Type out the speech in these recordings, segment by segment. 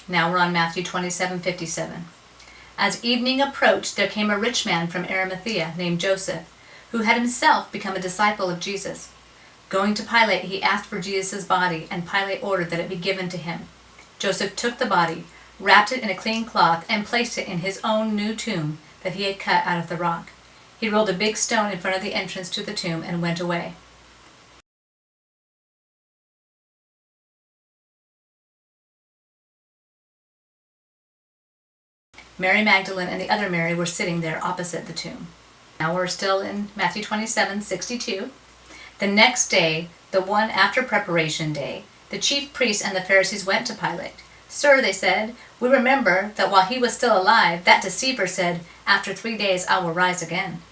Now we're on Matthew 27:57. As evening approached, there came a rich man from Arimathea named Joseph, who had himself become a disciple of Jesus. Going to Pilate, he asked for Jesus' body, and Pilate ordered that it be given to him. Joseph took the body, wrapped it in a clean cloth, and placed it in his own new tomb that he had cut out of the rock. He rolled a big stone in front of the entrance to the tomb and went away. Mary Magdalene and the other Mary were sitting there opposite the tomb. Now we're still in Matthew 27:62. The next day, the one after preparation day, the chief priests and the Pharisees went to Pilate. "Sir," they said, "we remember that while he was still alive, that deceiver said, 'After 3 days I will rise again.'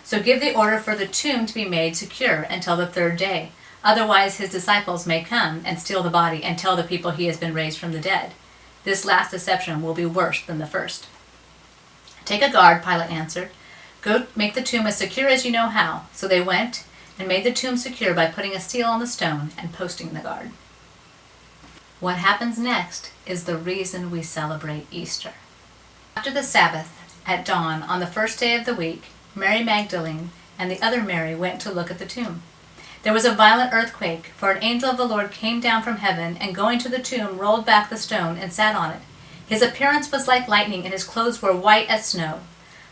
So give the order for the tomb to be made secure until the third day. Otherwise his disciples may come and steal the body and tell the people he has been raised from the dead. This last deception will be worse than the first." "Take a guard," Pilate answered. "Go make the tomb as secure as you know how." So they went and made the tomb secure by putting a seal on the stone and posting the guard. What happens next is the reason we celebrate Easter. After the Sabbath, at dawn on the first day of the week, Mary Magdalene and the other Mary went to look at the tomb. There was a violent earthquake, for an angel of the Lord came down from heaven, and going to the tomb, rolled back the stone and sat on it. His appearance was like lightning, and his clothes were white as snow.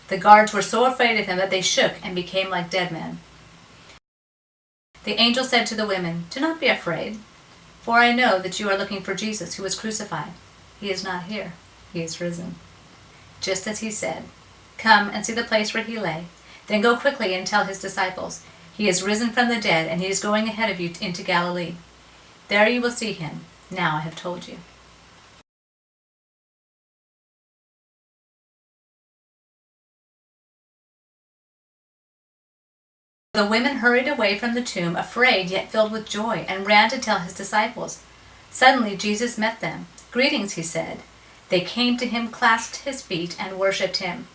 The guards were so afraid of him that they shook and became like dead men. The angel said to the women, "Do not be afraid, for I know that you are looking for Jesus who was crucified. He is not here. He is risen, just as he said. Come and see the place where he lay. Then go quickly and tell his disciples, 'He is risen from the dead, and he is going ahead of you into Galilee. There you will see him. Now I have told you.'" The women hurried away from the tomb, afraid yet filled with joy, and ran to tell his disciples. Suddenly Jesus met them. "Greetings," he said. They came to him, clasped his feet, and worshipped him.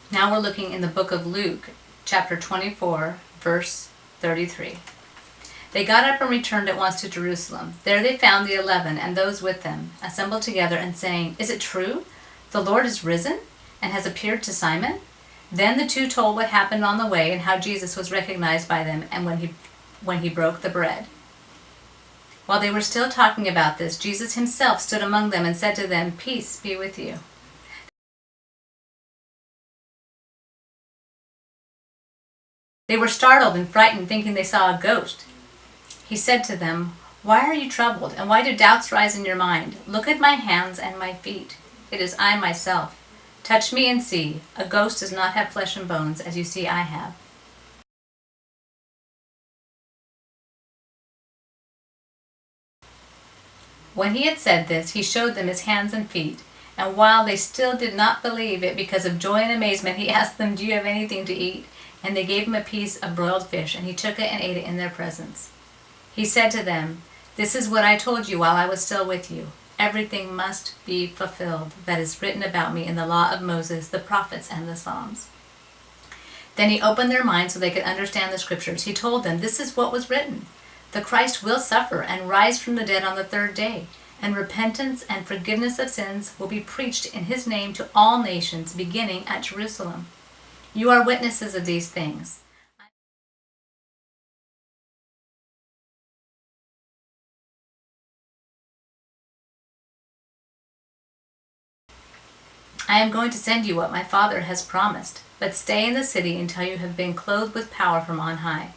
Now we're looking in the book of Luke, chapter 24, verse 33. They got up and returned at once to Jerusalem. There they found the 11 and those with them, assembled together and saying, "Is it true? The Lord is risen and has appeared to Simon?" Then the two told what happened on the way and how Jesus was recognized by them and when he broke the bread. While they were still talking about this, Jesus himself stood among them and said to them, "Peace be with you." They were startled and frightened, thinking they saw a ghost. He said to them, "Why are you troubled, and why do doubts rise in your mind? Look at my hands and my feet. It is I myself. Touch me and see. A ghost does not have flesh and bones, as you see I have." When he had said this, he showed them his hands and feet. And while they still did not believe it because of joy and amazement, he asked them, "Do you have anything to eat?" And they gave him a piece of broiled fish, and he took it and ate it in their presence. He said to them, "This is what I told you while I was still with you. Everything must be fulfilled that is written about me in the law of Moses, the prophets, and the Psalms." Then he opened their minds so they could understand the scriptures. He told them, "This is what was written. The Christ will suffer and rise from the dead on the third day, and repentance and forgiveness of sins will be preached in his name to all nations, beginning at Jerusalem. You are witnesses of these things." "I am going to send you what my Father has promised, but stay in the city until you have been clothed with power from on high."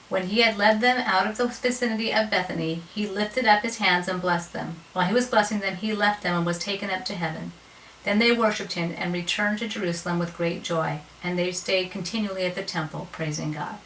When he had led them out of the vicinity of Bethany, he lifted up his hands and blessed them. While he was blessing them, he left them and was taken up to heaven. Then they worshipped him and returned to Jerusalem with great joy, and they stayed continually at the temple, praising God.